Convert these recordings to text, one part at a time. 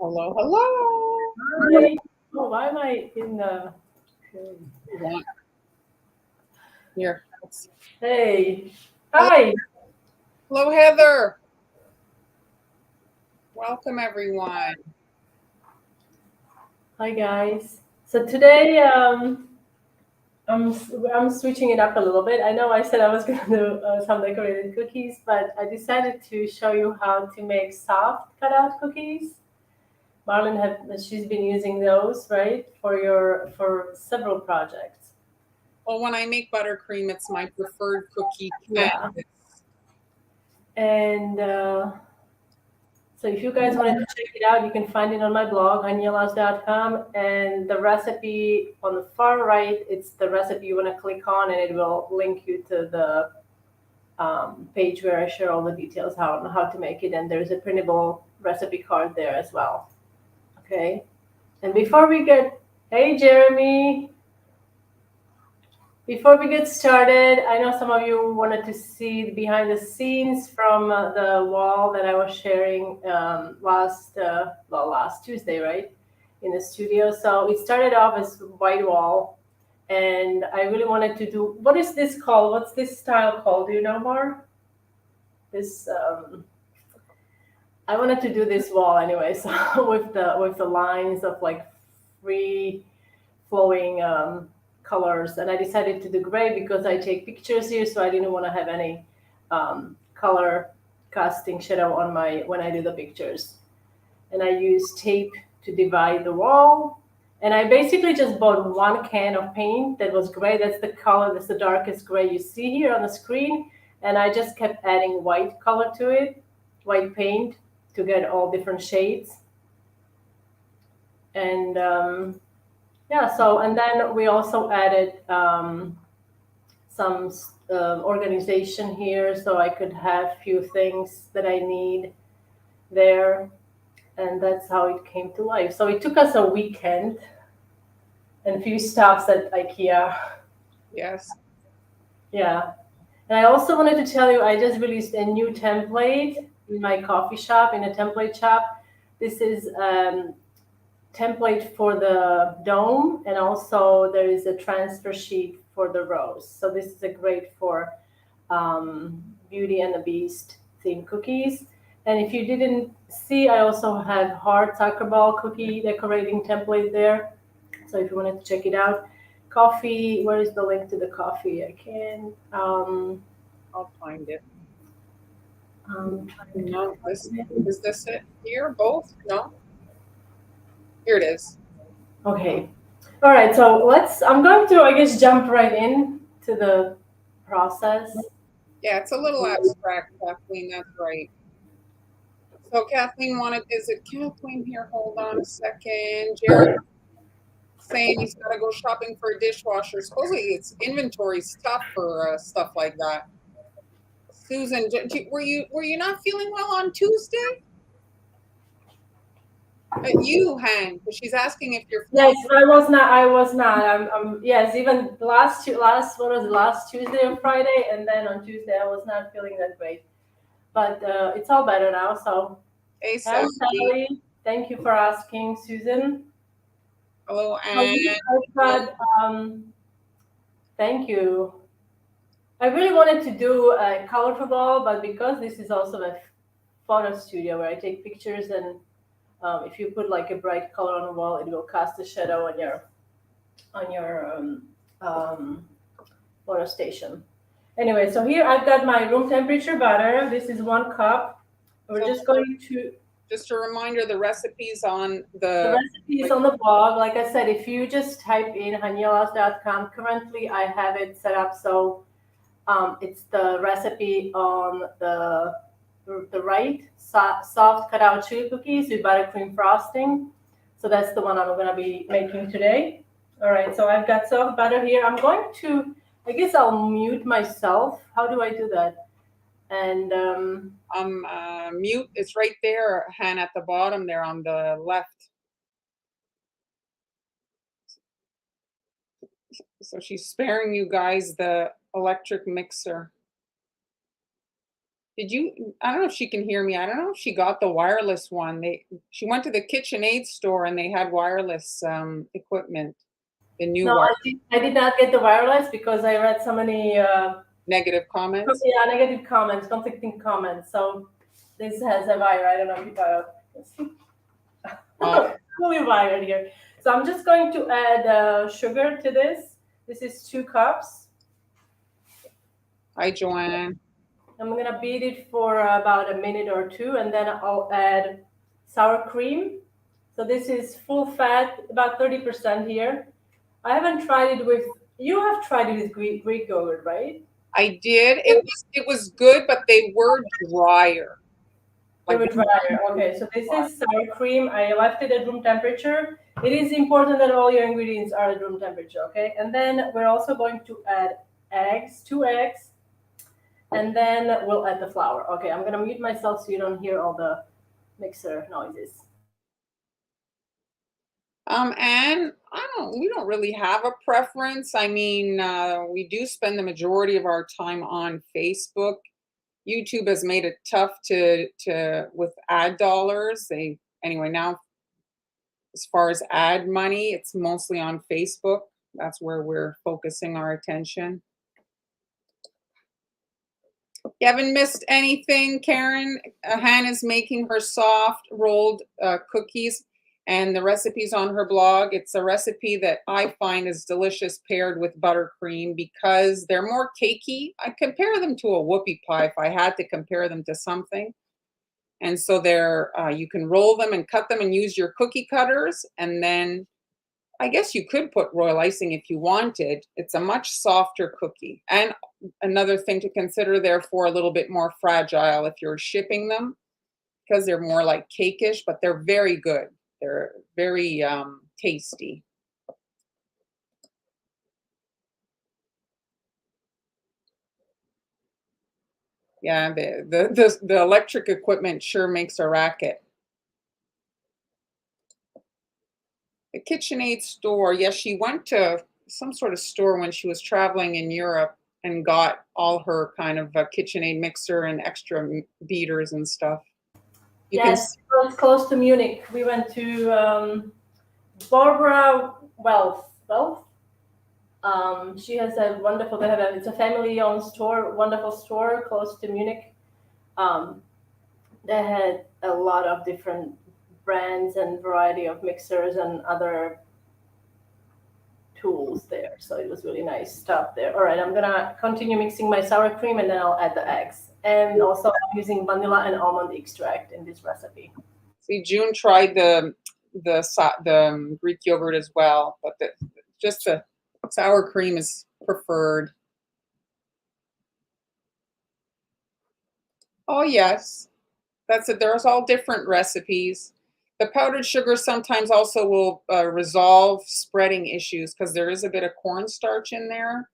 Hello, hello. Hi. Oh, why am I in the? You want here? Hey. Hello, Hi. hello, Heather. Welcome, everyone. Hi, guys. So today, I'm switching it up a little bit. I know I said I was going to do some decorated cookies, but I decided to show you how to make soft cutout cookies. Marlon she's been using those, right, for several projects. Well, when I make buttercream, it's my preferred cookie Yeah. canvas. And so if you guys wanted to check it out, you can find it on my blog, hanielas.com. And the recipe on the far right, it's the recipe you want to click on, and it will link you to the page where I share all the details how to make it. And there's a printable recipe card there as well. Okay. And hey Jeremy, before we get started, I know some of you wanted to see behind the scenes from the wall that I was sharing last Tuesday, right, in the studio. So it started off as white wall, and I really wanted to do. What is this called? What's this style called? Do you know, Mar? This I wanted to do this wall anyway, so with the lines of like free flowing colors, and I decided to do gray because I take pictures here, so I didn't want to have any color casting shadow on my when I do the pictures. And I use tape to divide the wall. And I basically just bought one can of paint that was gray. That's the color, that's the darkest gray you see here on the screen. And I just kept adding white color to it, white paint, to get all different shades. And yeah, so, and then we also added some organization here so I could have few things that I need there. And that's how it came to life. So it took us a weekend and a few stops at IKEA. Yes. Yeah. And I also wanted to tell you, I just released a new template in my coffee shop, in a template shop. This is template for the dome, and also there is a transfer sheet for the rose. So this is a great for Beauty and the Beast theme cookies. And if you didn't see, I also have hard soccer ball cookie decorating template there. So if you wanted to check it out, coffee. Where is the link to the coffee? I can. I'll find it. Trying to No, find it. is this it here? Both? No. Here it is. Okay. All right. So I'm going to, I guess, jump right in to the process. Yeah, it's a little abstract, Kathleen. That's right. So Kathleen wanted. Is it Kathleen here? Hold on a second. Jeremy saying he's got to go shopping for a dishwasher. Supposedly, it's inventory stuff for stuff like that. Susan, were you not feeling well on Tuesday? You, Han, because she's asking if you're feeling. Yes, I was not. I was not. Yes, even last what was it, last Tuesday or Friday, and then on Tuesday I was not feeling that great. But it's all better now. So Hey, hi Sally. Sally, thank you for asking, Susan. Hello, So Anne. I've got thank you. I really wanted to do a colorful ball, but because this is also a photo studio where I take pictures, and if you put like a bright color on the wall, it will cast a shadow on your um, photo station. Anyway, so here I've got my room temperature butter. This is 1 cup. We're So just going to just a reminder, the recipes on the the. recipe is on the blog. Like I said, if you just type in hanielas.com, currently I have it set up so it's the recipe on the right, soft cutout chewy cookies with buttercream frosting. So that's the one I'm going to be making today. All right, so I've got soft butter here. I'm going to, I guess I'll mute myself. How do I do that? And Mute. It's right there, Han, at the bottom there on the left. So she's sparing you guys the electric mixer. Did you? I don't know if she can hear me. I don't know if she got the wireless one. She went to the KitchenAid store and they had wireless equipment. The new No, wire I did not get the wireless because I read so many negative comments. yeah, negative comments, conflicting comments. So this has a wire. I don't know if Uh, fully wired here. So I'm just going to add sugar to this. This is 2 cups. Hi, Joanne. I'm gonna beat it for about a minute or two, and then I'll add sour cream. So this is full fat, about 30% here. I haven't tried it with. You have tried it with Greek yogurt, right? I did. It was good, but they were drier. They Like were drier. Okay, so this is sour cream. I left it at room temperature. It is important that all your ingredients are at room temperature, okay? And then we're also going to add eggs, 2 eggs, and then we'll add the flour. Okay, I'm gonna mute myself so you don't hear all the mixer noises. And we don't really have a preference. I mean, we do spend the majority of our time on Facebook. YouTube has made it tough to with ad dollars. Anyway, now as far as ad money, it's mostly on Facebook. That's where we're focusing our attention. You haven't missed anything, Karen. Hannah's making her soft rolled cookies, and the recipe's on her blog. It's a recipe that I find is delicious paired with buttercream because they're more cakey. I compare them to a whoopie pie if I had to compare them to something. And so they're you can roll them and cut them and use your cookie cutters, and then I guess you could put royal icing if you wanted. It's a much softer cookie. And another thing to consider, therefore, a little bit more fragile if you're shipping them because they're more like cakeish, but they're very good. They're very tasty. Yeah, the electric equipment sure makes a racket. The KitchenAid store, yes, she went to some sort of store when she was traveling in Europe and got all her kind of KitchenAid mixer and extra beaters and stuff. You can Yes, it's close to Munich. We went to Barbara Wealth. She has a wonderful. It's a family-owned store, wonderful store close to Munich. Um, they had a lot of different brands and variety of mixers and other tools there. So it was really nice stuff there. All right, I'm gonna continue mixing my sour cream and then I'll add the eggs. And also I'm using vanilla and almond extract in this recipe. see June tried the Greek yogurt as well, but just the sour cream is preferred. Oh yes, that's it. There's all different recipes. The powdered sugar sometimes also will resolve spreading issues because there is a bit of cornstarch in there.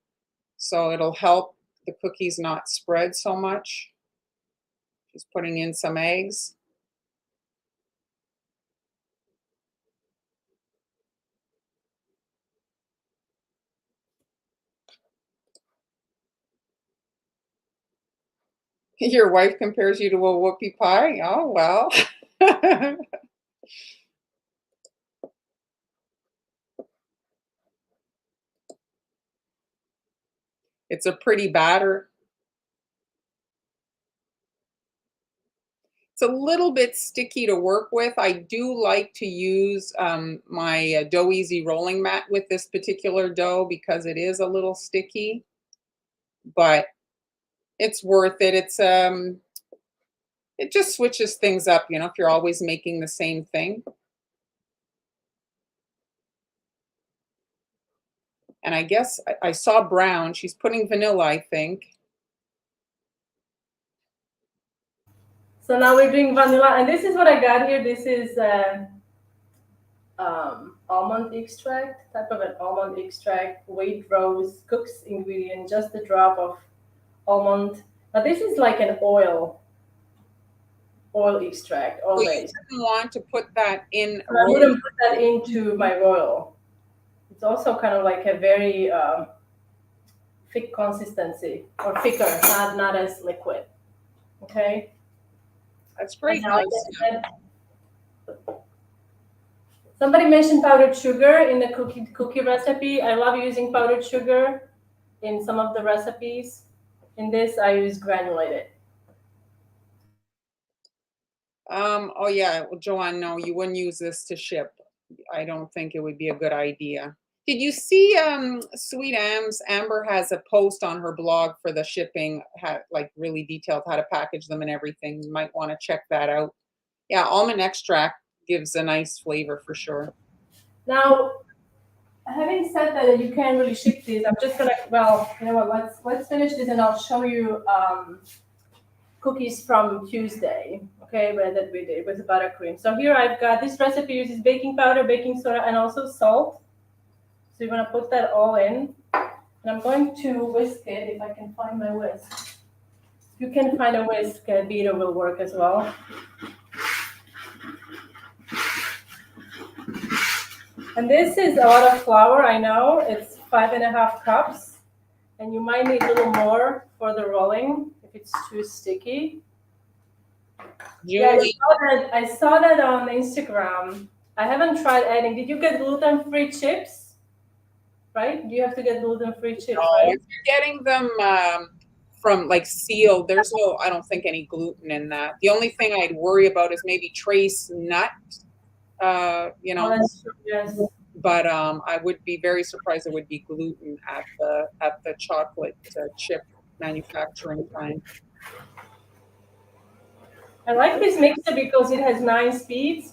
So it'll help the cookies not spread so much. Just putting in some eggs. Your wife compares you to a whoopie pie? Oh, well. It's a pretty batter. It's a little bit sticky to work with. I do like to use my Dough Easy rolling mat with this particular dough because it is a little sticky, but it's worth it. It just switches things up, if you're always making the same thing. And I guess I saw brown. She's putting vanilla, I think. So now we're doing vanilla, and this is what I got here. This is almond extract, type of an almond extract, white rose, cook's ingredient, just a drop of almond. But this is like an oil extract, So oil you based. wouldn't want to put that in. So I wouldn't put that into my royal. It's also kind of like a very thick consistency, or thicker, not as liquid. Okay. That's great. And now Nice. somebody mentioned powdered sugar in the cookie recipe. I love using powdered sugar in some of the recipes. In this, I use granulated. Oh yeah, well, Joanne, no, you wouldn't use this to ship. I don't think it would be a good idea. Did you see Sweet Amber has a post on her blog for the shipping, like really detailed how to package them and everything. You might want to check that out. Yeah, almond extract gives a nice flavor for sure. Now, having said that, you can't really ship these. I'm just gonna. Well, you know what? Let's finish this, and I'll show you cookies from Tuesday. Okay, where that we did with the buttercream. So here I've got this recipe uses baking powder, baking soda, and also salt. So you're gonna put that all in, and I'm going to whisk it if I can find my whisk. If you can find a whisk, a beater will work as well. And this is a lot of flour, I know. It's 5.5 cups. And you might need a little more for the rolling if it's too sticky. Yeah, I saw that on Instagram. I haven't tried adding. Did you get gluten-free chips? Right? You have to get gluten-free chips, right? If you're getting them from like sealed, there's no, I don't think, any gluten in that. The only thing I'd worry about is maybe trace nut, you know. Oh, that's true, yes. But I would be very surprised there would be gluten at the chocolate chip manufacturing plant. I like this mixer because it has 9 speeds.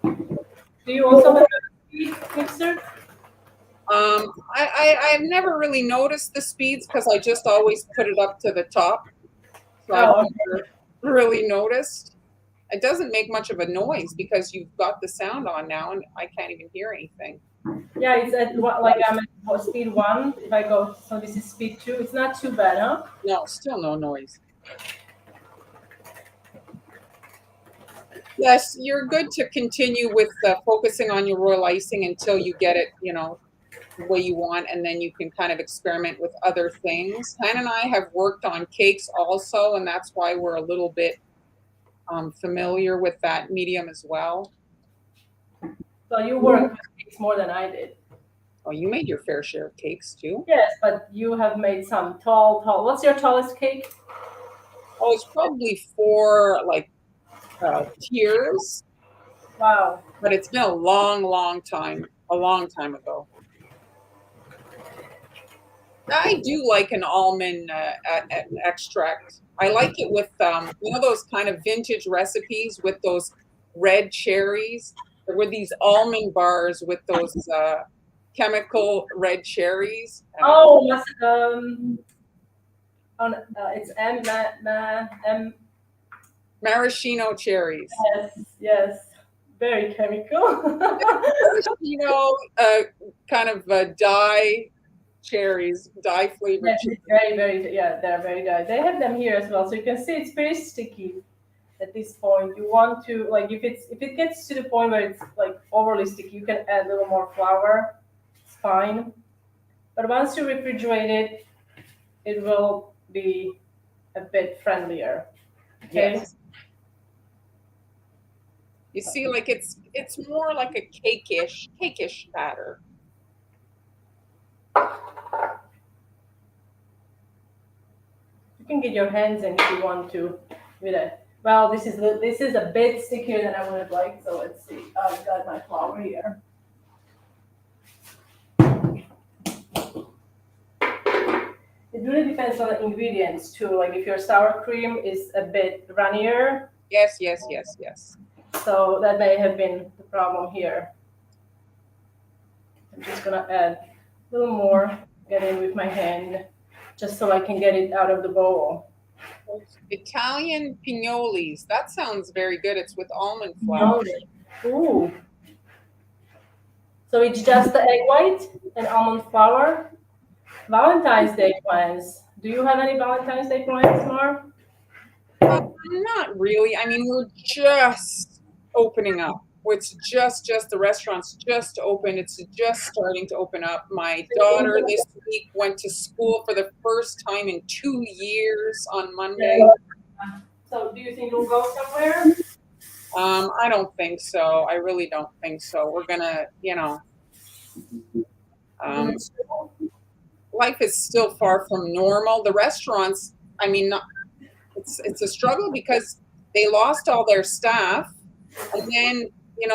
Do you also have a speed mixer? I've never really noticed the speeds because I just always put it up to the top. So I've never really noticed. It doesn't make much of a noise because you've got the sound on now and I can't even hear anything. Yeah, it's at like I'm at speed 1. If I go, so this is speed 2. It's not too bad, huh? No, still no noise. Yes, you're good to continue with focusing on your royal icing until you get it, you know, the way you want, and then you can kind of experiment with other things. Hannah and I have worked on cakes also, and that's why we're a little bit familiar with that medium as well. So you worked with cakes more than I did. Oh, you made your fair share of cakes too? Yes, but you have made some tall. What's your tallest cake? Oh, it's probably 4 like tiers. Wow. But it's been a long time ago. I do like an almond extract. I like it with you know those kind of vintage recipes with those red cherries. There were these almond bars with those chemical red cherries. It's M. Maraschino cherries. Yes, very chemical. Maraschino kind of dye cherries, dye flavored. Yes, they're very dry. They have them here as well, so you can see it's very sticky. At this point, you want to like if it gets to the point where it's like overly sticky, you can add a little more flour. It's fine, but once you refrigerate it, it will be a bit friendlier. Okay. Yes. You see, like it's more like a cake-ish batter. You can get your hands in if you want to with it. Well, this is a bit stickier than I would have liked. So let's see. I've got my flour here. It really depends on the ingredients too. Like if your sour cream is a bit runnier. Yes. So that may have been the problem here. I'm just gonna add a little more, get in with my hand, just so I can get it out of the bowl. Italian pinoles. That sounds very good. It's with almond flour. Ooh. So it's just the egg white and almond flour. Valentine's Day plans. Do you have any Valentine's Day plans, Mar? Not really. I mean, we're just opening up. It's just the restaurant's just open. It's just starting to open up. My daughter this week went to school for the first time in 2 years on Monday. So do you think you'll go somewhere? I don't think so. I really don't think so. We're gonna, life is still far from normal. The restaurants, I mean, it's a struggle because they lost all their staff, and then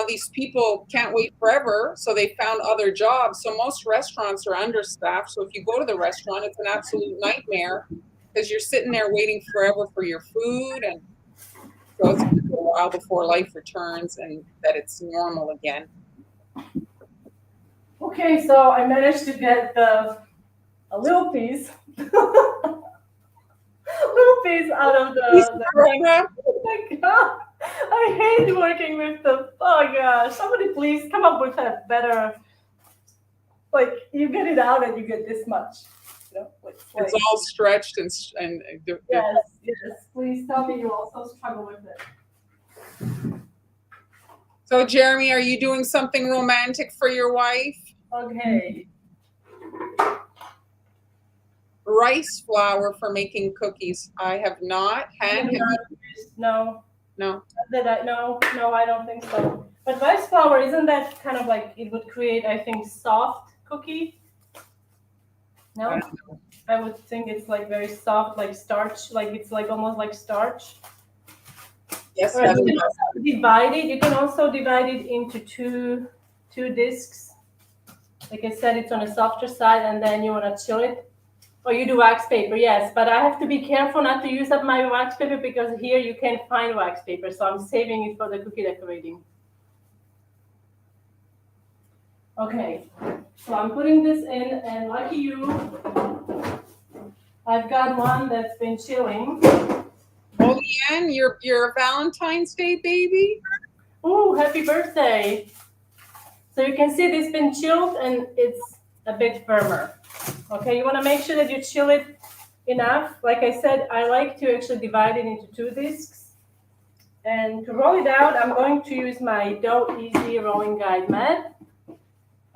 these people can't wait forever, so they found other jobs. So most restaurants are understaffed. So if you go to the restaurant, it's an absolute nightmare because you're sitting there waiting forever for your food, and so it's gonna be a while before life returns and that it's normal again. Okay, so I managed to get a little piece, little piece out of the. Oh my god, I hate working with the. Oh gosh, somebody please come up with a better. Like you get it out and you get this much. It's all stretched and yes, please tell me you also struggle with it. So Jeremy, are you doing something romantic for your wife? Okay. Rice flour for making cookies. I have not. No. No. No, I don't think so. But rice flour, isn't that kind of like it would create, I think, soft cookie? No? I would think it's like very soft, like starch, like it's like almost like starch. Yes. You can also divide it. You can also divide it into two discs. Like I said, it's on a softer side, and then you want to chill it. Or you do wax paper, yes. But I have to be careful not to use up my wax paper because here you can't find wax paper. So I'm saving it for the cookie decorating. Okay, so I'm putting this in, and lucky you, I've got one that's been chilling. Oh, Leanne, you're a Valentine's Day baby? Oh, happy birthday. So you can see this been chilled and it's a bit firmer. Okay, you want to make sure that you chill it enough. Like I said, I like to actually divide it into two discs. And to roll it out, I'm going to use my Dough Easy Rolling Guide mat.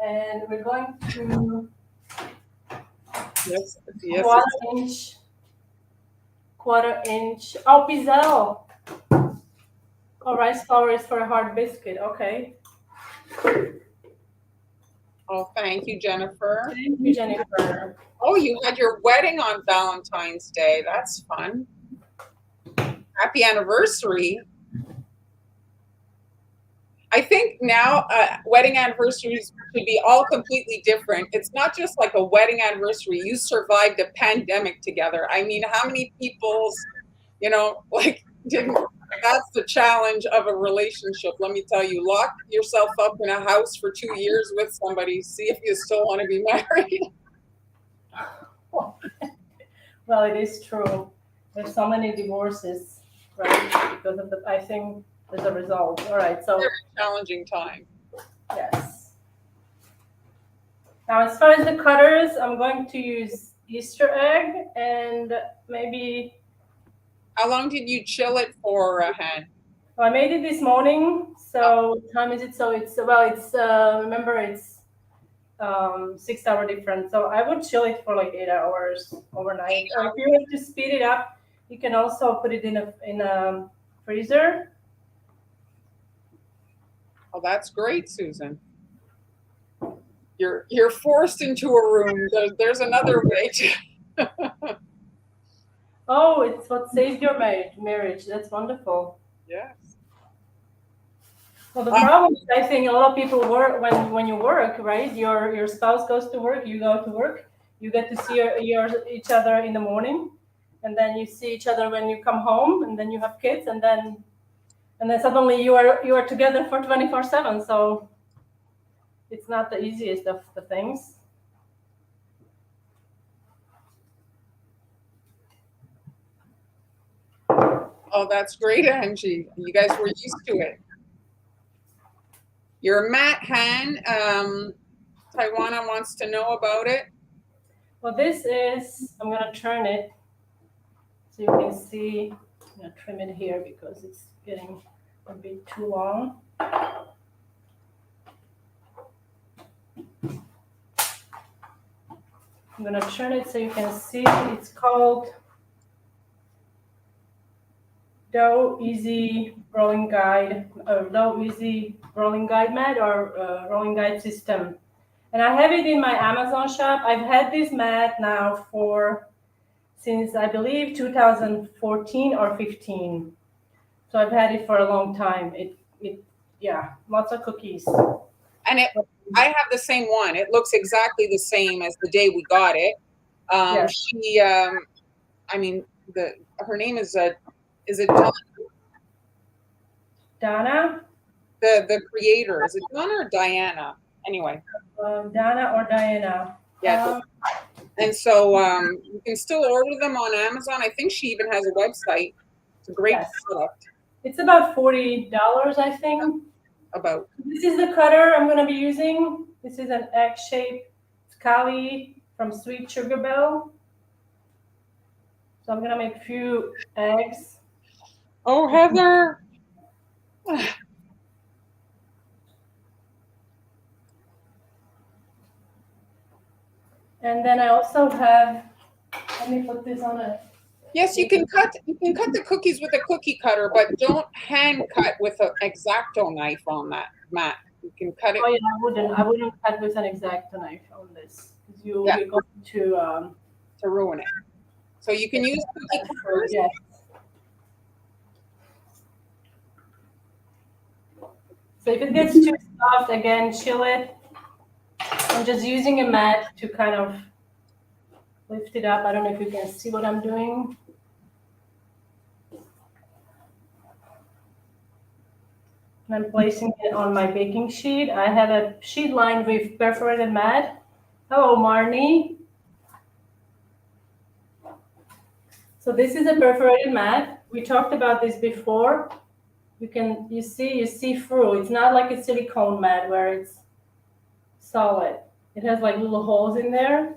And we're going to Yes. quarter inch. Oh, pizzelle. Oh, rice flour is for a hard biscuit. Okay. Oh, thank you, Jennifer. Thank you, Jennifer. Oh, you had your wedding on Valentine's Day. That's fun. Happy anniversary. I think now wedding anniversaries should be all completely different. It's not just like a wedding anniversary. You survived a pandemic together. I mean, how many people's, didn't, that's the challenge of a relationship. Let me tell you, lock yourself up in a house for 2 years with somebody, see if you still want to be married. Well, it is true. There's so many divorces, right? Because of I think as a result. All right, so very challenging time. Yes. Now, as far as the cutters, I'm going to use Easter egg and maybe. How long did you chill it for, Han? Well, I made it this morning. So what time is it? So it's remember it's 6 hour difference. So I would chill it for like 8 hours overnight. Or if you want to speed it up, you can also put it in a freezer. Oh, that's great, Susan. You're forced into a room. There's another way to. Oh, it's what saved your marriage. That's wonderful. Yes. Well, the problem is, I think a lot of people work when you work, right? Your spouse goes to work, you go to work, you get to see each other in the morning, and then you see each other when you come home, and then you have kids, and then suddenly you are together for 24/7. So it's not the easiest of the things. Oh, that's great, Angie. You guys were used to it. Your Matt Han, Taiwana wants to know about it. Well, this is, I'm going to turn it so you can see. I'm going to trim it here because it's getting a bit too long. I'm gonna turn it so you can see. It's called Dough Easy Rolling Guide, or Dough Easy Rolling Guide mat, or Rolling Guide system. And I have it in my Amazon shop. I've had this mat now since I believe 2014 or 15. So I've had it for a long time. Yeah, lots of cookies. And I have the same one. It looks exactly the same as the day we got it. Yes. She, I mean, her name is it Donna? the creator? Is it Donna or Diana? Anyway, Donna or Diana? yeah. And so you can still order them on Amazon. I think she even has a website. It's a great product. It's about $40, I think. About. This is the cutter I'm going to be using. This is an egg-shaped scally from Sweet Sugar Bell. So I'm going to make a few eggs. Oh, Heather. And then I also have, let me put this on a. Yes, you can cut the cookies with a cookie cutter, but don't hand cut with an X-Acto knife on that mat. You can cut it. Oh yeah, I wouldn't cut with an X-Acto knife on this because you're going to ruin it. So you can use cookie cutters. Yes. So if it gets too soft, again, chill it. I'm just using a mat to kind of lift it up. I don't know if you can see what I'm doing. And I'm placing it on my baking sheet. I have a sheet lined with perforated mat. Hello, Marnie. So this is a perforated mat. We talked about this before. You see through. It's not like a silicone mat where it's solid. It has like little holes in there.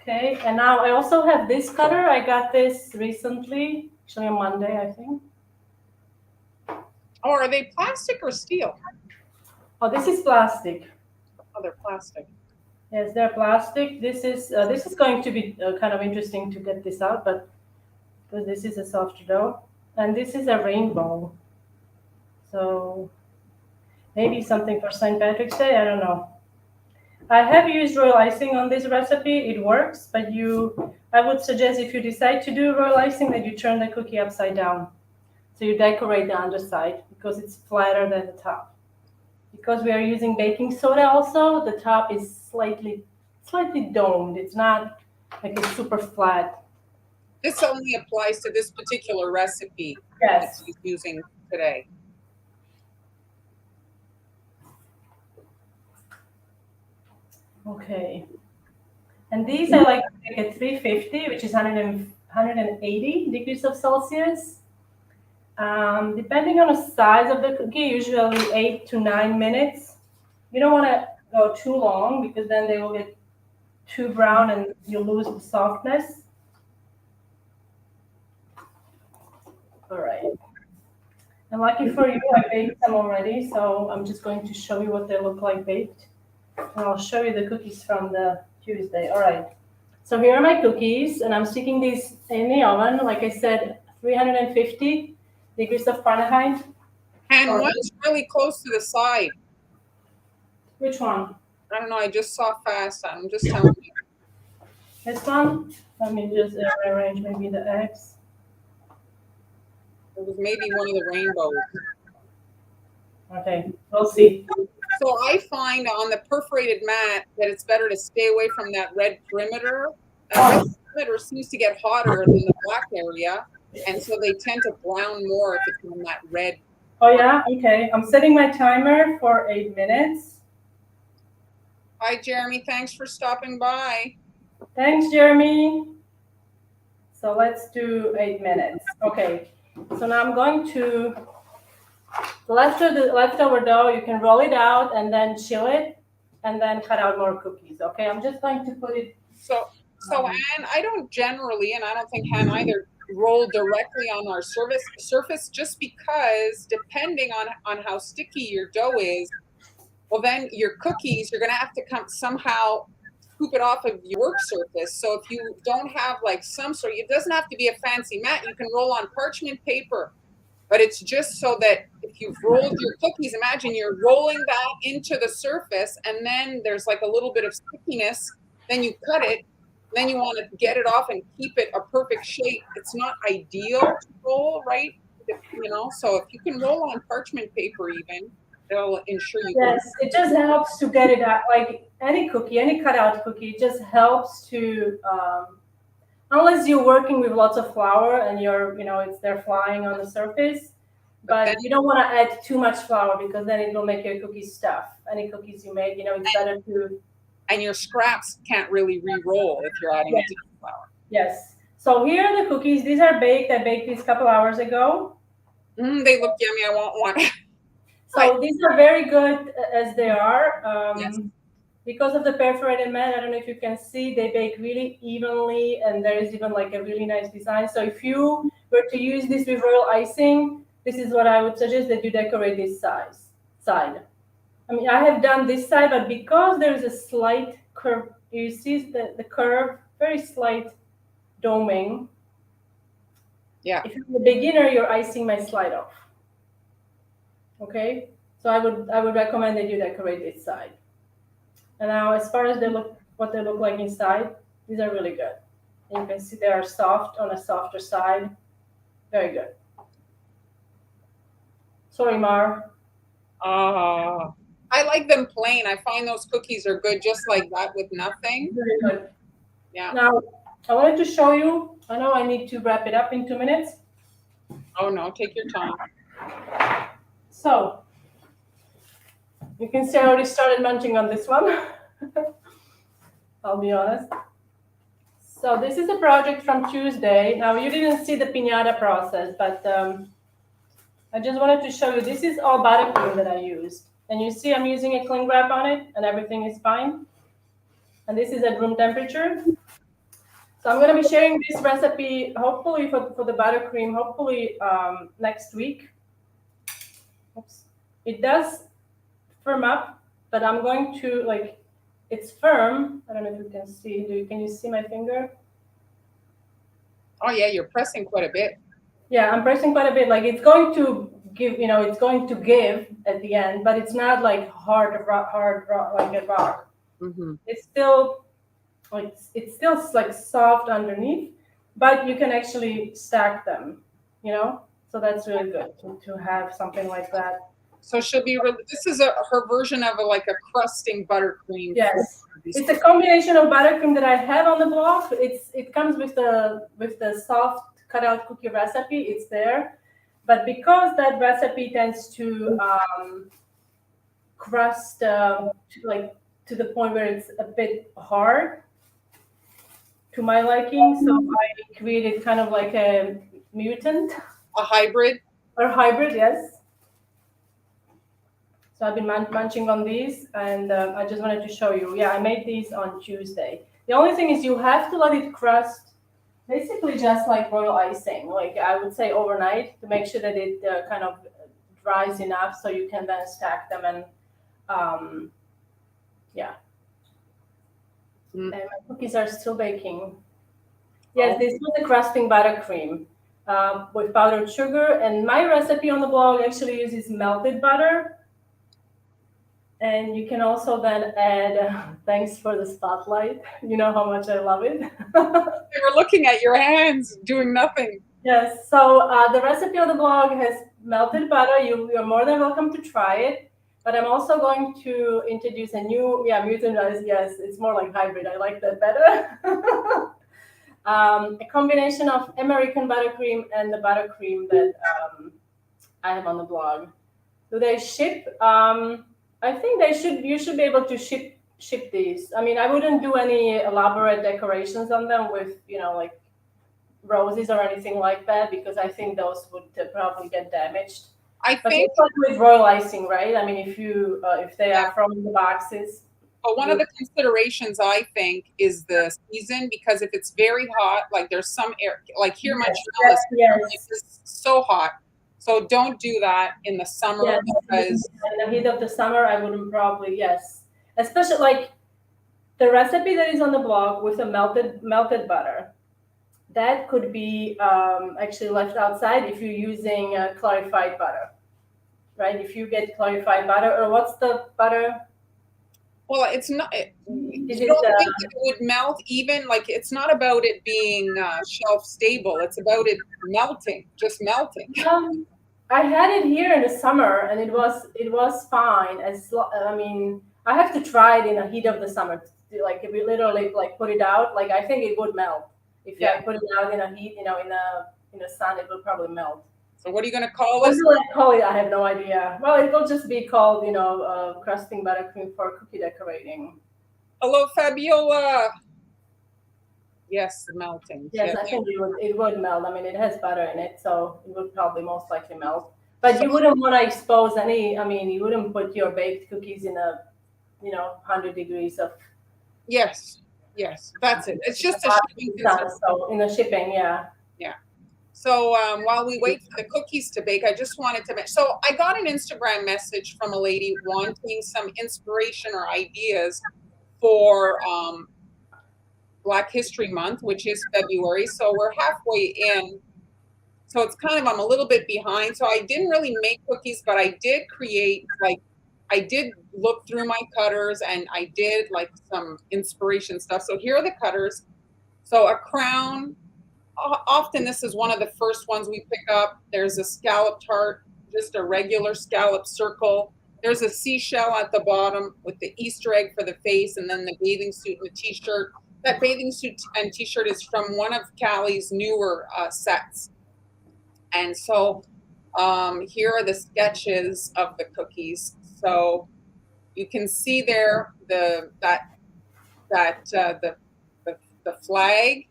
Okay, and now I also have this cutter. I got this recently, actually on Monday, I think. Oh, are they plastic or steel? Oh, this is plastic. Oh, they're plastic. Yes, they're plastic. This is going to be kind of interesting to get this out, but because this is a soft dough, and this is a rainbow. So maybe something for St. Patrick's Day. I don't know. I have used royal icing on this recipe. It works, but I would suggest if you decide to do royal icing that you turn the cookie upside down. So you decorate the underside because it's flatter than the top. Because we are using baking soda also, the top is slightly domed. It's not like it's super flat. This only applies to this particular recipe that she's using today. Okay. And these I like to make at 350, which is 180 degrees of Celsius. Depending on the size of the cookie, usually 8 to 9 minutes. You don't want to go too long because then they will get too brown and you lose the softness. All right. And lucky for you, I baked them already, so I'm just going to show you what they look like baked. And I'll show you the cookies from the Tuesday. All right. So here are my cookies, and I'm sticking these in the oven. Like I said, 350 degrees of Fahrenheit. And one's really close to the side. Which one? I don't know. I just saw fast. I'm just telling you. This one? Let me just rearrange maybe the eggs. It was maybe one of the rainbows. Okay, we'll see. So I find on the perforated mat that it's better to stay away from that red perimeter. The red perimeter seems to get hotter than the black area, and so they tend to brown more if it's on that red. Oh yeah? Okay. I'm setting my timer for 8 minutes. Hi, Jeremy. Thanks for stopping by. Thanks, Jeremy. So let's do 8 minutes. Okay. So now I'm going to the leftover dough, you can roll it out and then chill it and then cut out more cookies. Okay, I'm just going to put it. So Anne, I don't generally, and I don't think Han either, roll directly on our surface just because depending on how sticky your dough is, well then your cookies, you're gonna have to come somehow scoop it off of your work surface. So if you don't have like some sort, it doesn't have to be a fancy mat. You can roll on parchment paper, but it's just so that if you've rolled your cookies, imagine you're rolling that into the surface and then there's like a little bit of stickiness. Then you cut it. Then you want to get it off and keep it a perfect shape. It's not ideal to roll, right? So if you can roll on parchment paper even, it'll ensure you can. Yes, it just helps to get it out. Like any cookie, any cutout cookie, it just helps to, unless you're working with lots of flour and it's there flying on the surface. But you don't want to add too much flour because then it will make your cookies stuff. Any cookies you make, it's better to. And your scraps can't really re-roll if you're adding a ton of flour. Yes. So here are the cookies. These are baked. I baked these a couple hours ago. They look yummy. I want one. So these are very good as they are. Yes. Because of the perforated mat, I don't know if you can see, they bake really evenly, and there is even like a really nice design. So if you were to use this with royal icing, this is what I would suggest, that you decorate this side. I mean, I have done this side, but because there is a slight curve, you see the curve, very slight doming. Yeah. If you're a beginner, your icing might slide off. Okay, so I would recommend that you decorate this side. And now, as far as what they look like inside, these are really good. And you can see they are soft on a softer side. Very good. Sorry, Mar. I like them plain. I find those cookies are good just like that with nothing. Very good. Yeah. Now, I wanted to show you. I know I need to wrap it up in 2 minutes. Oh no, take your time. So, you can see I already started munching on this one. I'll be honest. So this is a project from Tuesday. Now, you didn't see the piñata process, but I just wanted to show you. This is all buttercream that I used. And you see I'm using a cling wrap on it, and everything is fine. And this is at room temperature. So I'm going to be sharing this recipe, hopefully for the buttercream, hopefully next week. Oops. It does firm up, but I'm going to, it's firm. I don't know if you can see. Can you see my finger? Oh yeah, you're pressing quite a bit. Yeah, I'm pressing quite a bit. Like it's going to give, it's going to give at the end, but it's not like hard like a rock. Mm-hmm. It's still like soft underneath, but you can actually stack them, So that's really good to have something like that. So she'll be. This is her version of a crusting buttercream. Yes, it's a combination of buttercream that I have on the blog. It comes with the soft cutout cookie recipe. It's there, but because that recipe tends to crust to the point where it's a bit hard to my liking, so I created kind of like a mutant, a hybrid, yes. So I've been munching on these, and I just wanted to show you. Yeah, I made these on Tuesday. The only thing is you have to let it crust, basically just like royal icing. Like I would say overnight to make sure that it kind of dries enough so you can then stack them and yeah. And my cookies are still baking. Yes, this was the crusting buttercream with powdered sugar, and my recipe on the blog actually uses melted butter. And you can also then add, thanks for the spotlight. You know how much I love it. They were looking at your hands doing nothing. Yes, so the recipe on the blog has melted butter. You're more than welcome to try it. But I'm also going to introduce a new, mutant rice. Yes, it's more like hybrid. I like that better. A combination of American buttercream and the buttercream that I have on the blog. Do they ship? I think you should be able to ship these. I mean, I wouldn't do any elaborate decorations on them with, like roses or anything like that, because I think those would probably get damaged. But it's like with royal icing, right? I mean, if they are from the boxes. But one of the considerations, I think, is the season, because if it's very hot, like there's some air, like here, Montreal is so hot. So don't do that in the summer, because in the heat of the summer, I wouldn't probably, especially like the recipe that is on the blog with the melted butter, that could be actually left outside if you're using clarified butter, right? If you get clarified butter, or what's the butter? Well, it's not. Is You it don't think that it would melt even like it's not about it being shelf stable. It's about it melting, just melting. I had it here in the summer, and it was fine. I mean, I have to try it in the heat of the summer. Like if you literally like put it out, like I think it would melt. If Yeah. I put it out in the heat, in the sun, it would probably melt. So what are you going to call What this? do I call it? I have no idea. Well, it will just be called, crusting buttercream for cookie decorating. Hello, Fabiola. Yes, melting. Yes, I think it would melt. I mean, it has butter in it, so it would probably most likely melt. But you wouldn't want to expose any. I mean, you wouldn't put your baked cookies in 100 degrees of. Yes, that's it. It's just a shipping sun, so in the shipping, yeah. Yeah. So while we wait for the cookies to bake, I just wanted to mention. So I got an Instagram message from a lady wanting some inspiration or ideas for Black History Month, which is February. So we're halfway in. So it's kind of, I'm a little bit behind. So I didn't really make cookies, but I did create, I did look through my cutters and I did like some inspiration stuff. So here are the cutters. So a crown. Often this is one of the first ones we pick up. There's a scalloped heart, just a regular scallop circle. There's a seashell at the bottom with the Easter egg for the face, and then the bathing suit and the t-shirt. That bathing suit and t-shirt is from one of Callie's newer sets. And so here are the sketches of the cookies. So you can see there the flag.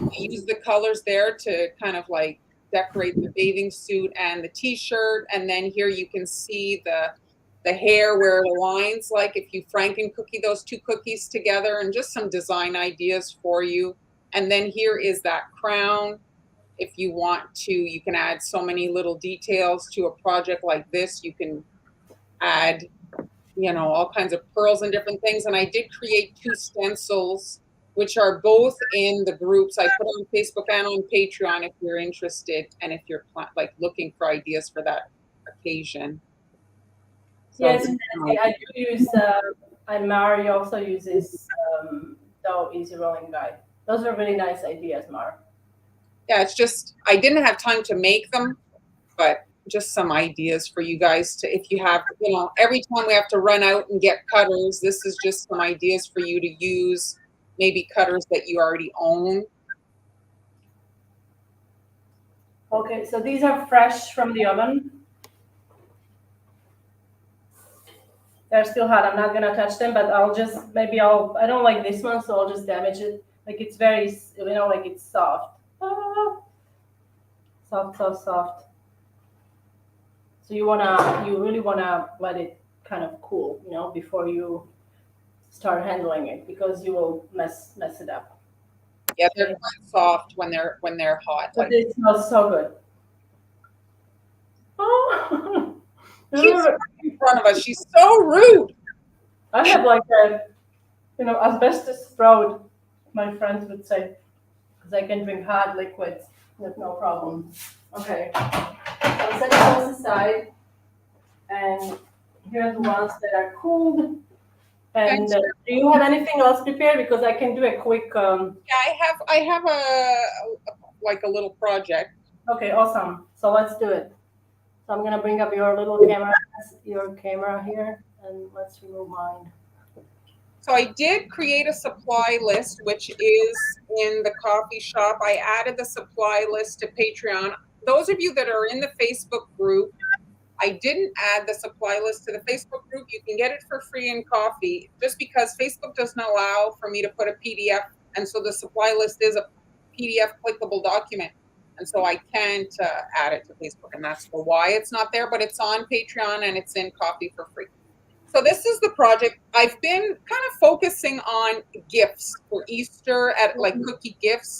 We use the colors there to kind of like decorate the bathing suit and the t-shirt. And then here you can see the hair where it aligns, like if you Franken cookie those two cookies together, and just some design ideas for you. And then here is that crown. If you want to, you can add so many little details to a project like this. You can add, all kinds of pearls and different things. And I did create 2 stencils, which are both in the groups. I put on Facebook and on Patreon if you're interested, and if you're like looking for ideas for that occasion. So, yes, I do use. And Mari also uses Dough Easy Rolling Guide. Those are really nice ideas, Mar. Yeah, it's just I didn't have time to make them, but just some ideas for you guys to, if you have, every time we have to run out and get cutters, this is just some ideas for you to use. Maybe cutters that you already own. Okay, so these are fresh from the oven. They're still hot. I'm not gonna touch them, but I don't like this one, so I'll just damage it. Like it's very, like it's soft. Soft. So you really wanna let it kind of cool, before you start handling it, because you will mess it up. Yeah, they're quite soft when they're hot. But it smells so good. Oh, she's in front of us. She's so rude. I have like a, asbestos throat, my friends would say, because I can drink hot liquids with no problem. Okay, so I'm setting those aside, and here are the ones that are cooled. And do you have anything else prepared? Because I can do a quick. Yeah, I have a little project. Okay, awesome. So let's do it. So I'm gonna bring up your camera here, and let's remove mine. So I did create a supply list, which is in the coffee shop. I added the supply list to Patreon. Those of you that are in the Facebook group, I didn't add the supply list to the Facebook group. You can get it for free in coffee, just because Facebook doesn't allow for me to put a PDF. And so the supply list is a PDF clickable document. And so I can't add it to Facebook. And that's the why it's not there, but it's on Patreon and it's in coffee for free. So this is the project. I've been kind of focusing on gifts for Easter, at like cookie gifts.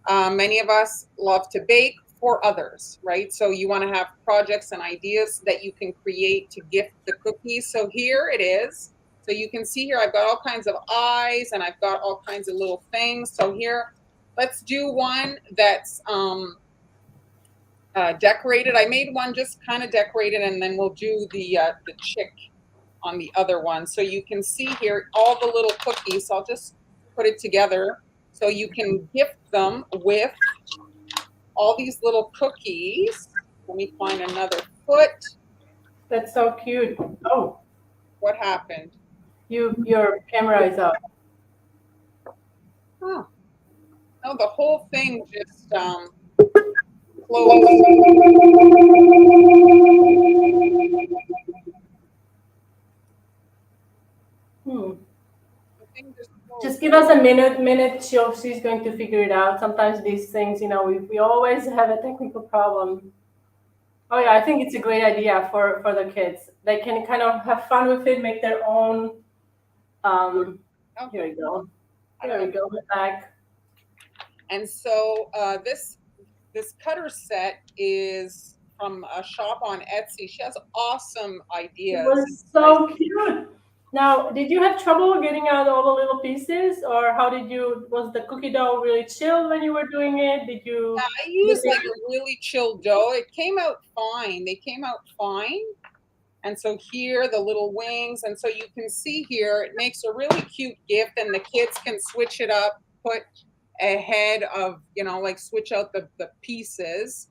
Many of us love to bake for others, right? So you want to have projects and ideas that you can create to gift the cookies. So here it is. So you can see here, I've got all kinds of eyes and I've got all kinds of little things. So here, let's do one that's decorated. I made one just kind of decorated, and then we'll do the chick on the other one. So you can see here all the little cookies. So I'll just put it together so you can gift them with all these little cookies. Let me find another foot. That's so cute. Oh, What happened? your camera is up. Oh, no, the whole thing just closed. The thing just closed. Just give us a minute. She's going to figure it out. Sometimes these things, we always have a technical problem. Oh yeah, I think it's a great idea for the kids. They can kind of have fun with it, make their own. Here we go. There we go. We're back. And so this cutter set is from a shop on Etsy. She has awesome ideas. It was so cute. Now, did you have trouble getting out all the little pieces, or was the cookie dough really chilled when you were doing it? Did you? Yeah, I used like a really chilled dough. It came out fine. They came out fine. And so here, the little wings. And so you can see here, it makes a really cute gift, and the kids can switch it up, put ahead of, like switch out the pieces.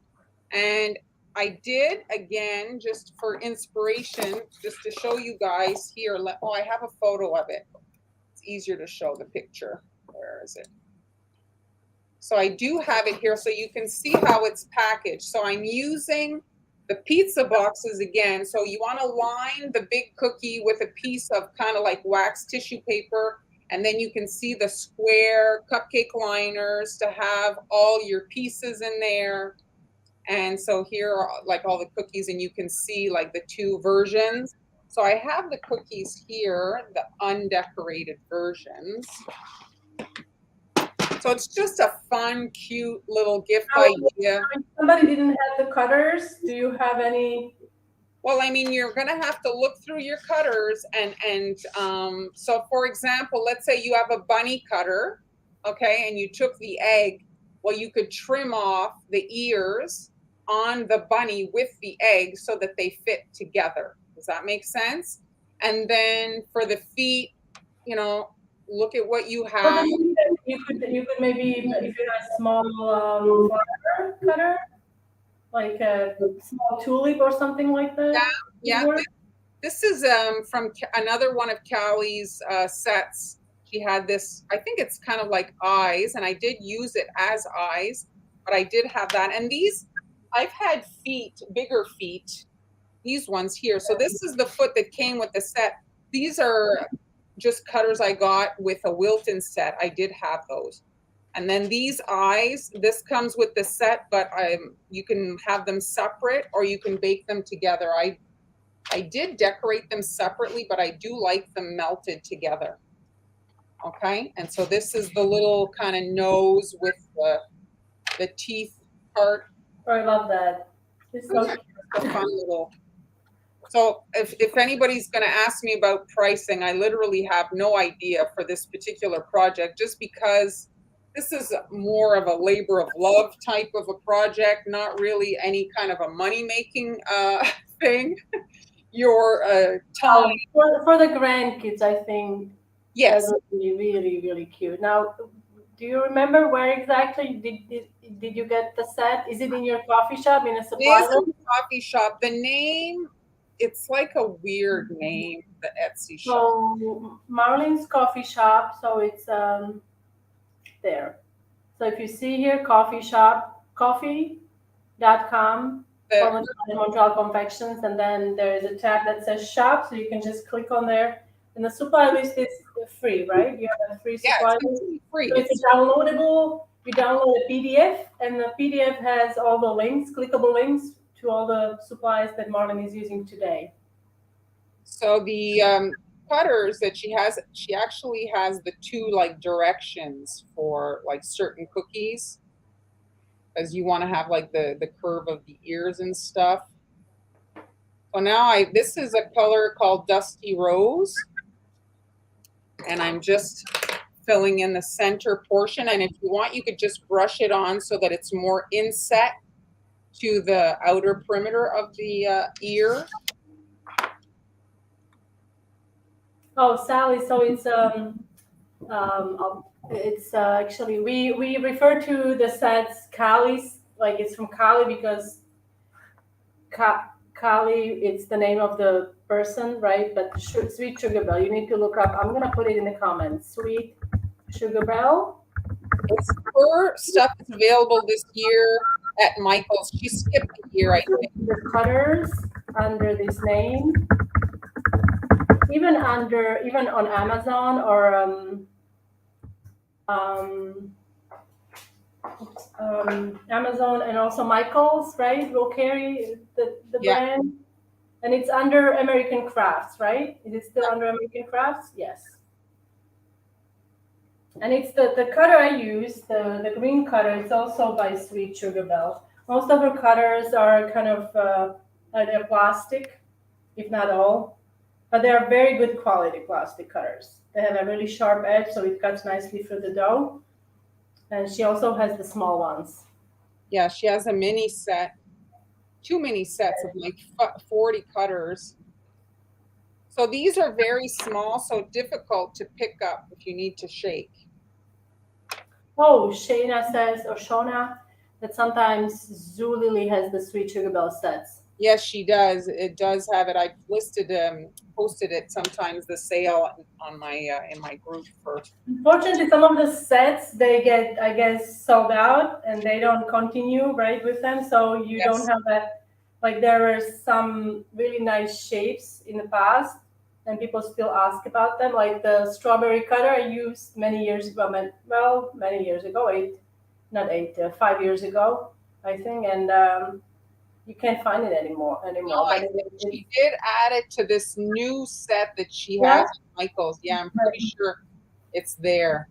And I did, again, just for inspiration, just to show you guys here. I have a photo of it. It's easier to show the picture. Where is it? So I do have it here so you can see how it's packaged. So I'm using the pizza boxes again. So you want to line the big cookie with a piece of kind of like wax tissue paper. And then you can see the square cupcake liners to have all your pieces in there. And so here are like all the cookies, and you can see like the two versions. So I have the cookies here, the undecorated versions. So it's just a fun, cute little gift idea. Somebody didn't have the cutters. Do you have any? Well, I mean, you're going to have to look through your cutters. And so, for example, let's say you have a bunny cutter, okay, and you took the egg. Well, you could trim off the ears on the bunny with the egg so that they fit together. Does that make sense? And then for the feet, look at what you have. You could maybe, if you have a small flower cutter, like a small tulip or something like that. Yeah. This is from another one of Callie's sets. She had this, I think it's kind of like eyes, and I did use it as eyes, but I did have that. And these, I've had feet, bigger feet, these ones here. So this is the foot that came with the set. These are just cutters I got with a Wilton set. I did have those. And then these eyes, this comes with the set, but you can have them separate or you can bake them together. I did decorate them separately, but I do like them melted together. Okay, and so this is the little kind of nose with the teeth part. Oh, I love that. It's so cute. A fun little. So if anybody's going to ask me about pricing, I literally have no idea for this particular project, just because this is more of a labor of love type of a project, not really any kind of a money-making thing. Your time. For the grandkids, I think. Yes. That would be really, really cute. Now, do you remember where exactly did you get the set? Is it in your coffee shop, in a supply? Coffee shop. The name, it's like a weird name, the Etsy shop. So Marlene's Coffee Shop. So it's there. So if you see here, coffee shop, coffee.com, Montreal Confections, and then there is a tab that says shop, so you can just click on there. And the supply list is free, right? You have a free supply list. Free. So it's downloadable. You download a PDF, and the PDF has all the links, clickable links to all the supplies that Marlene is using today. So the cutters that she has, she actually has the two like directions for like certain cookies, because you want to have like the curve of the ears and stuff. So now this is a color called Dusty Rose. And I'm just filling in the center portion. And if you want, you could just brush it on so that it's more inset to the outer perimeter of the ear. Oh, Sally, so it's actually we refer to the sets Cali's, like it's from Cali because Cali, it's the name of the person, right? But Sweet Sugar Bell, you need to look up. I'm gonna put it in the comments. Sweet Sugar Bell. Her stuff is available this year at Michael's. She skipped a year, I think. The cutters under this name, even on Amazon or Amazon and also Michael's, right? Will carry the brand, and it's under American Crafts, right? Is it still under American Crafts? Yes. And it's the cutter I use, the green cutter. It's also by Sweet Sugar Bell. Most of her cutters are kind of they're plastic, if not all, but they are very good quality plastic cutters. They have a really sharp edge, so it cuts nicely through the dough. And she also has the small ones. Yeah, she has a mini set, 2 mini sets of like 40 cutters. So these are very small, so difficult to pick up if you need to shake. Oh, Shayna says, or Shona, that sometimes Zulily has the Sweet Sugar Bell sets. Yes, she does. It does have it. I've posted it sometimes, the sale on my in my group for. Unfortunately, some of the sets they get, I guess, sold out and they don't continue right with them. So you don't have that. Like there were some really nice shapes in the past, and people still ask about them. Like the strawberry cutter I used many years ago. Many years ago, 5 years ago, I think, and. You can't find it anymore. No, I think she did add it to this new set that she has at Michael's. Yeah, I'm pretty sure it's there.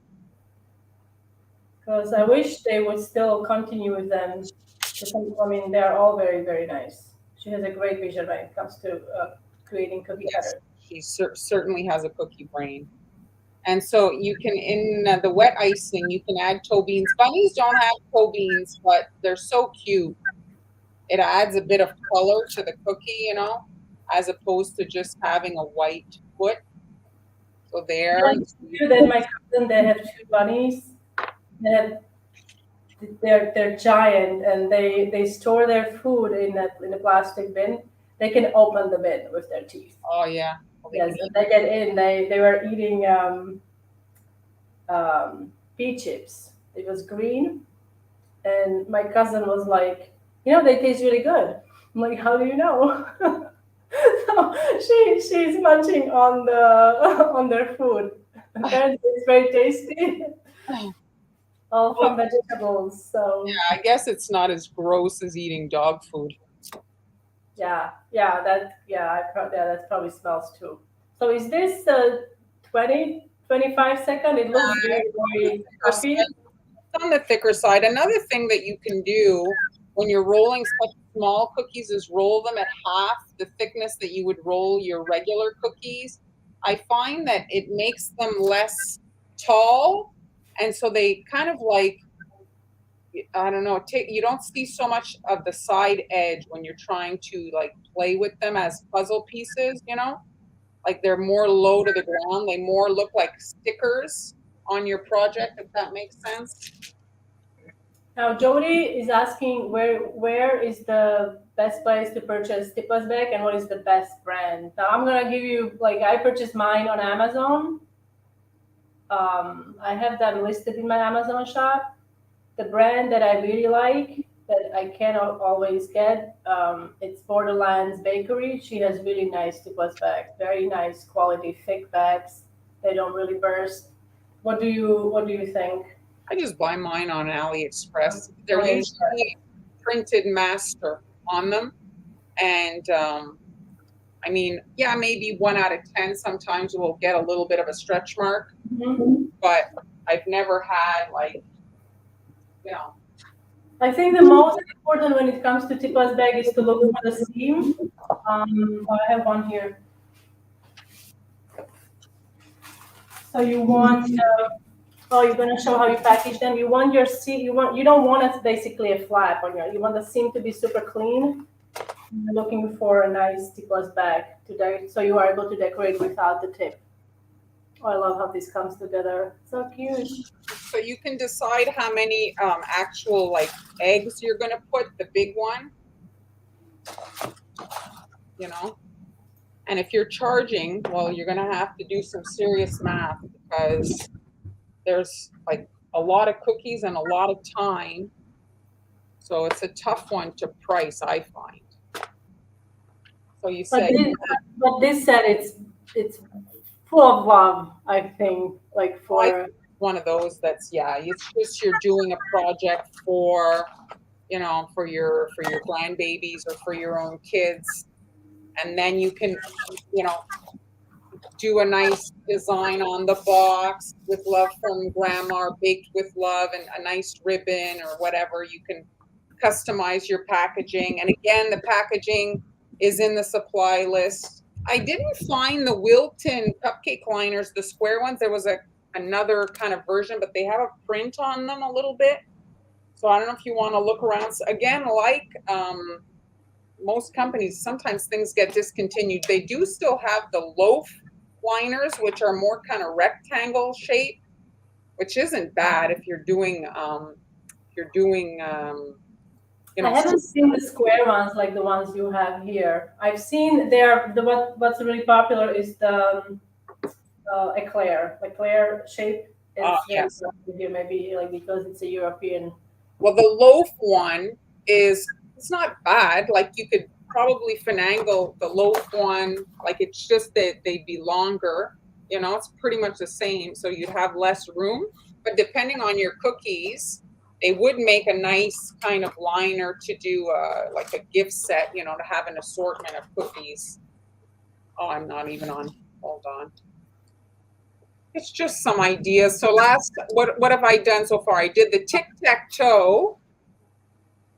Because I wish they would still continue with them. I mean, they're all very, very nice. She has a great vision when it comes to creating cookie cutters. She certainly has a cookie brain. And so you can, in the wet icing, you can add toe beans. Bunnies don't have toe beans, but they're so cute. It adds a bit of color to the cookie, you know, as opposed to just having a white foot. So there. Then my cousin, they have 2 bunnies. They're giant, and they store their food in a plastic bin. They can open the bin with their teeth. Oh yeah. Yes, and they get in. They were eating pea chips. It was green, and my cousin was like, they taste really good. I'm like, how do you know? So she's munching on their food. Apparently, it's very tasty. All from vegetables. So yeah, I guess it's not as gross as eating dog food. Yeah, that probably smells too. So is this 20, 25 second? It looks very coffee. It's on the thicker side. Another thing that you can do when you're rolling such small cookies is roll them at half the thickness that you would roll your regular cookies. I find that it makes them less tall, and so they kind of like, I don't know, you don't see so much of the side edge when you're trying to like play with them as puzzle pieces, like they're more low to the ground. They more look like stickers on your project, if that makes sense. Now, Jody is asking where is the best place to purchase tipas bag and what is the best brand? Now, I'm gonna give you, like, I purchased mine on Amazon. I have them listed in my Amazon shop. The brand that I really like that I cannot always get, it's Borderlands Bakery. She has really nice tipas bags, very nice quality thick bags. They don't really burst. What do you think? I just buy mine on AliExpress. They're usually printed master on them. And I mean, yeah, maybe 1 out of 10 sometimes will get a little bit of a stretch mark. Mm-hmm. But I've never had I think the most important when it comes to tipas bag is to look for the seam. I have one here. So you want, oh, you're gonna show how you package them. You want your seam. You don't want it basically a flap on your. You want the seam to be super clean. You're looking for a nice tipless bag so you are able to decorate without the tip. Oh, I love how this comes together. So cute. So you can decide how many actual like eggs you're going to put, the big one, you know. And if you're charging, well, you're going to have to do some serious math because there's like a lot of cookies and a lot of time. So it's a tough one to price, I find. So you But say, this set, it's full of love. I think, like oh, I for think one of those that's, yeah, it's just you're doing a project for, you know, for your grandbabies or for your own kids. And then you can, you know, do a nice design on the box with love from grandma, baked with love, and a nice ribbon or whatever. You can customize your packaging. And again, the packaging is in the supply list. I didn't find the Wilton cupcake liners, the square ones. There was another kind of version, but they have a print on them a little bit. So I don't know if you want to look around. So again, like most companies, sometimes things get discontinued. They do still have the loaf liners, which are more kind of rectangle shape, which isn't bad if you're doing you I know. haven't seen the square ones like the ones you have here. I've seen what's really popular is the eclair shape. Oh It's very yes. popular here, maybe like because it's a European. Well, the loaf one it's not bad. Like you could probably finagle the loaf one. Like it's just that they'd be longer. You know, it's pretty much the same. So you'd have less room. But depending on your cookies, they would make a nice kind of liner to do like a gift set. You know, to have an assortment of cookies. Oh, I'm not even on. Hold on. It's just some ideas. So what have I done so far? I did the tic-tac-toe.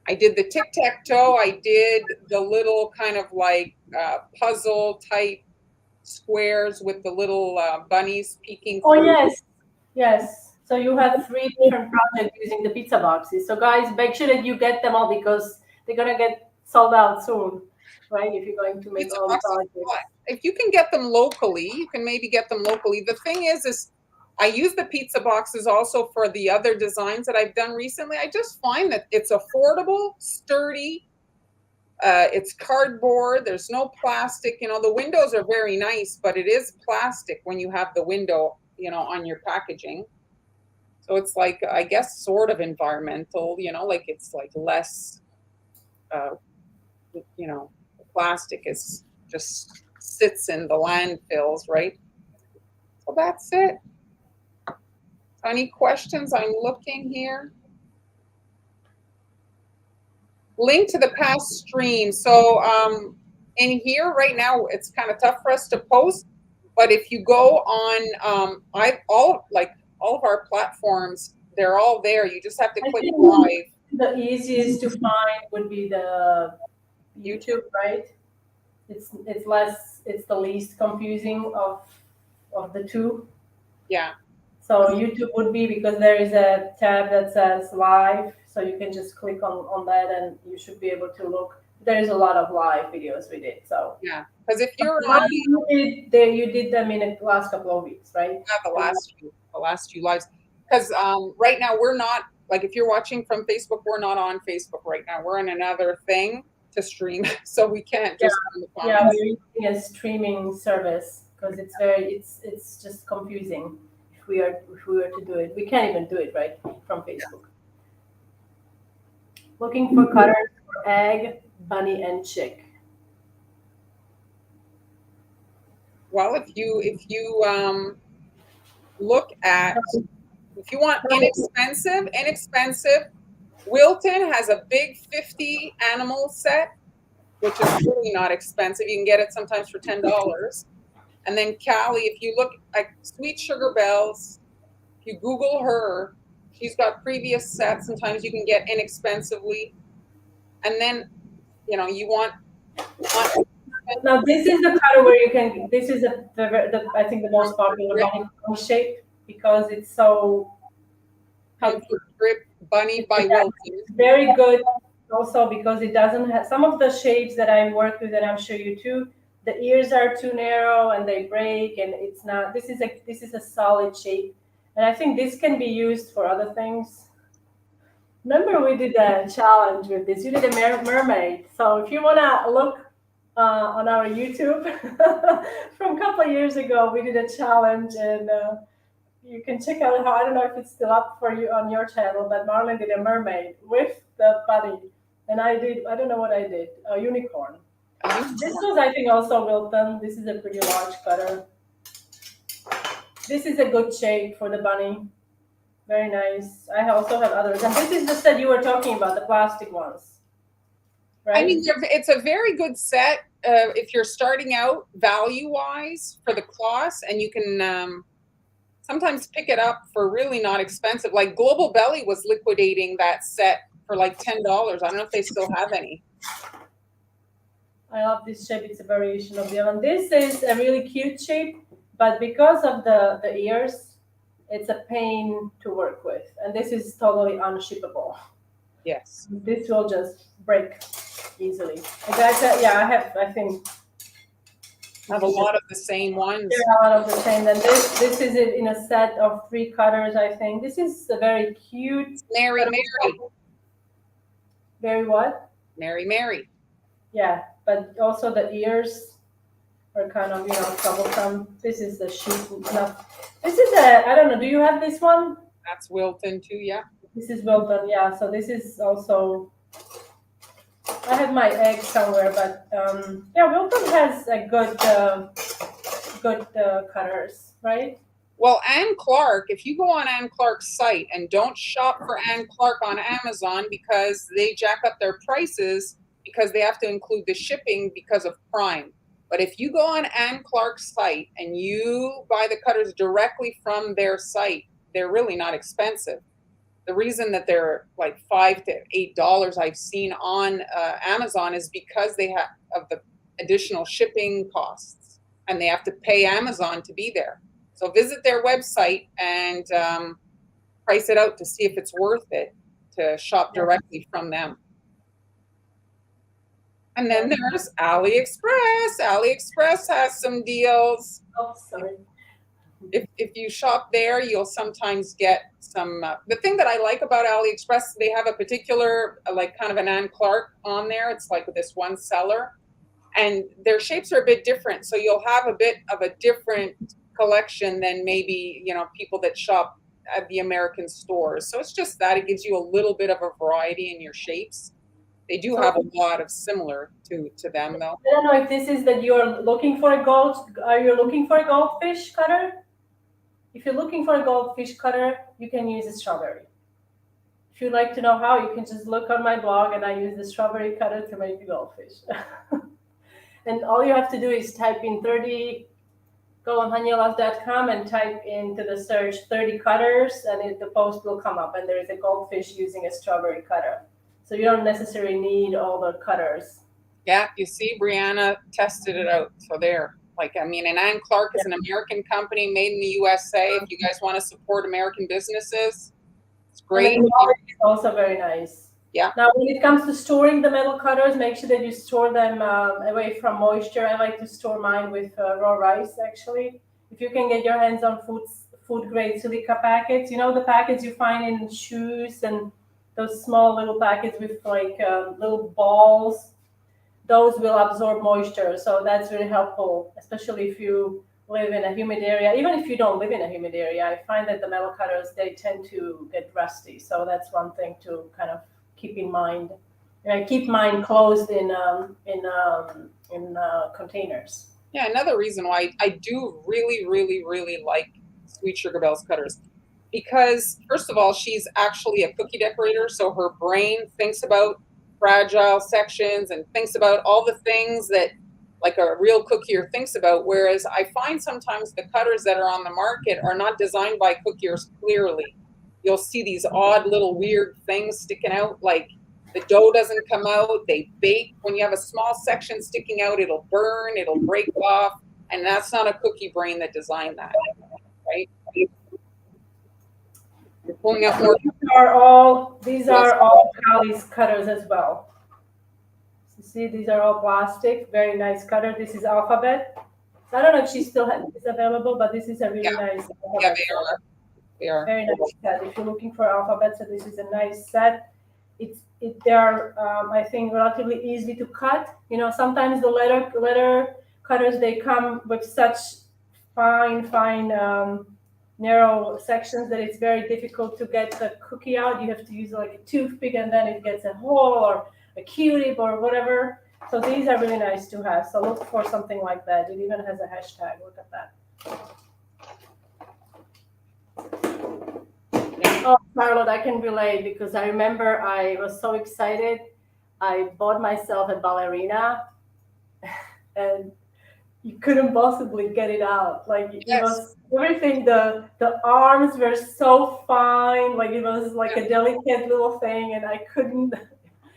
I did the tic-tac-toe. I did the little kind of like puzzle type squares with the little bunnies peeking Oh through. yes, yes. So you have three different projects using the pizza boxes. So guys, make sure that you get them all because they're gonna get sold out soon, right? If you're going to make Pizza all the boxes. projects. If you can get them locally, you can maybe get them locally. The thing is I use the pizza boxes also for the other designs that I've done recently. I just find that it's affordable, sturdy. It's cardboard. There's no plastic. You know, the windows are very nice, but it is plastic when you have the window, you know, on your packaging. So it's like, I guess, sort of environmental, you know, like it's like less, you know, plastic is just sits in the landfills, right? So that's it. Any questions? I'm looking here. Link to the past stream. So in here right now, it's kind of tough for us to post, but if you go on all of our platforms, they're all there. You just have to I click think live. the easiest to find would be the YouTube, right? It's the least confusing of the two. Yeah. So YouTube would be because there is a tab that says live, so you can just click on that and you should be able to look. There is a lot of live videos we did. So Yeah, because if you're the ones on you did them in the last couple of weeks, right? the last few lives, because right now we're not like if you're watching from Facebook, we're not on Facebook right now. We're in another thing to stream, so we can't just on the Yeah, comments. we're using a streaming service because it's just confusing if we were to do it. We can't even do it right from Facebook. Looking for cutters for egg, bunny, and chick. Well, if you look at if you want inexpensive, Wilton has a big 50 animal set, which is really not expensive. You can get it sometimes for $10. And then Callie, if you look at Sweet Sugar Bells, if you Google her, she's got previous sets. Sometimes you can get inexpensively. And then, you know, you want Now this is the cutter where you can. This is I think the most popular bunny shape because it's so. Comfort Grip Bunny by Yeah, Wilton. very good. Also because it doesn't have some of the shapes that I work with, and I'm sure you too. The ears are too narrow and they break, and it's not. This is a solid shape, and I think this can be used for other things. Remember, we did a challenge with this. You did a mermaid. So if you wanna look on our YouTube from a couple of years ago, we did a challenge, and you can check out how. I don't know if it's still up for you on your channel, but Marlon did a mermaid with the bunny, and I did. I don't know what I did. A unicorn. This was, I think, also Wilton. This is a pretty large cutter. This is a good shape for the bunny. Very nice. I also have others. And this is the set you were talking about, the plastic ones. Right? I mean, it's a very good set if you're starting out value-wise for the class, and you can sometimes pick it up for really not expensive. Like Global Belly was liquidating that set for like $10. I don't know if they still have any. I love this shape. It's a variation of the other one. This is a really cute shape, but because of the ears, it's a pain to work with. And this is totally unshippable. Yes. This will just break easily. I think I have a lot of the same ones. there are a lot of the same. And this is it in a set of 3 cutters, I think. This is a very cute. Mary. Very what? Mary. Yeah, but also the ears are kind of, troublesome. This is the sheep. No, this is I don't know. Do you have this one? That's Wilton too, yeah. This is Wilton, yeah. So this is also, I have my egg somewhere, but Wilton has a good cutters, right? Well, Anne Clark, if you go on Anne Clark's site, and don't shop for Anne Clark on Amazon because they jack up their prices because they have to include the shipping because of Prime. But if you go on Anne Clark's site and you buy the cutters directly from their site, they're really not expensive. The reason that they're like $5 to $8 I've seen on Amazon is because they have of the additional shipping costs, and they have to pay Amazon to be there. So visit their website and price it out to see if it's worth it to shop directly from them. And then there's AliExpress. AliExpress has some deals. Oh, sorry. If you shop there, you'll sometimes get some. The thing that I like about AliExpress, they have a particular, like kind of an Anne Clark on there. It's like this one seller, and their shapes are a bit different. So you'll have a bit of a different collection than maybe, people that shop at the American stores. So it's just that it gives you a little bit of a variety in your shapes. They do have a lot of similar to them, though. I don't know if this is that you're looking for a are you looking for a goldfish cutter? If you're looking for a goldfish cutter, you can use a strawberry. If you'd like to know how, you can just look on my blog, and I use the strawberry cutter to make the goldfish. And all you have to do is type in 30, go on hanielas.com and type into the search 30 cutters, and the post will come up, and there is a goldfish using a strawberry cutter. So you don't necessarily need all the cutters. Yeah, you see, Brianna tested it out. So there. And Anne Clark is an American company made in the USA. If you guys want to support American businesses, it's great. And it's also very nice. Yeah. Now, when it comes to storing the metal cutters, make sure that you store them away from moisture. I like to store mine with raw rice, actually. If you can get your hands on food grade silica packets, the packets you find in shoes, and those small little packets with little balls, those will absorb moisture. So that's really helpful, especially if you live in a humid area. Even if you don't live in a humid area, I find that the metal cutters, they tend to get rusty. So that's one thing to kind of keep in mind. And I keep mine closed in containers. Yeah, another reason why I do really, really, really like Sweet Sugar Bells cutters, because first of all, she's actually a cookie decorator, so her brain thinks about fragile sections and thinks about all the things that like a real cookier thinks about, whereas I find sometimes the cutters that are on the market are not designed by cookiers clearly. You'll see these odd little weird things sticking out, like The dough doesn't come out. They bake. When you have a small section sticking out, it'll burn, it'll break off. And that's not a cookie brain that designed that, right? You're pulling out more. These are all Callie's cutters as well. You see, these are all plastic. Very nice cutter. This is Alphabet. I don't know if she still is available, but this is a really nice. Yeah, they are. They are. Very nice set. If you're looking for Alphabet, so this is a nice set. They are I think relatively easy to cut. You know, sometimes the letter cutters, they come with such fine narrow sections that it's very difficult to get the cookie out. You have to use like a toothpick, and then it gets a hole or a Q-tip or whatever. So these are really nice to have. So look for something like that. It even has a hashtag. Look at that. Oh, Charlotte, I can relate because I remember I was so excited. I bought myself a ballerina and you couldn't possibly get it out. Like it was everything. The arms were so fine. Like it was like a delicate little thing, and I couldn't.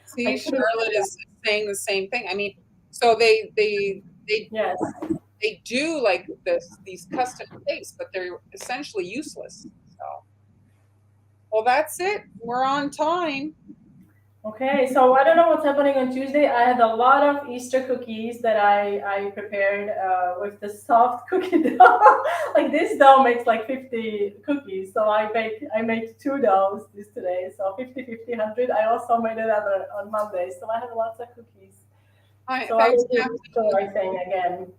See, Charlotte is saying the same thing. I mean, so they yes. They do like these custom shapes, but they're essentially useless. So, well, that's it. We're on time. Okay, so I don't know what's happening on Tuesday. I had a lot of Easter cookies that I prepared with the soft cookie dough. Like this dough makes like 50 cookies. So I made 2 doughs this today. So 50, 100. I also made another on Monday. So I have lots of cookies. So I will do the thing again.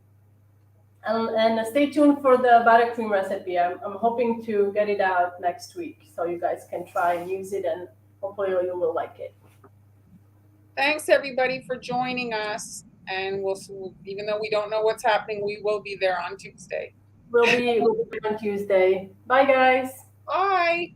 And stay tuned for the buttercream recipe. I'm hoping to get it out next week so you guys can try and use it, and hopefully you will like it. Thanks everybody for joining us, and we'll even though we don't know what's happening, we will be there on Tuesday. We'll be on Tuesday. Bye guys. Bye.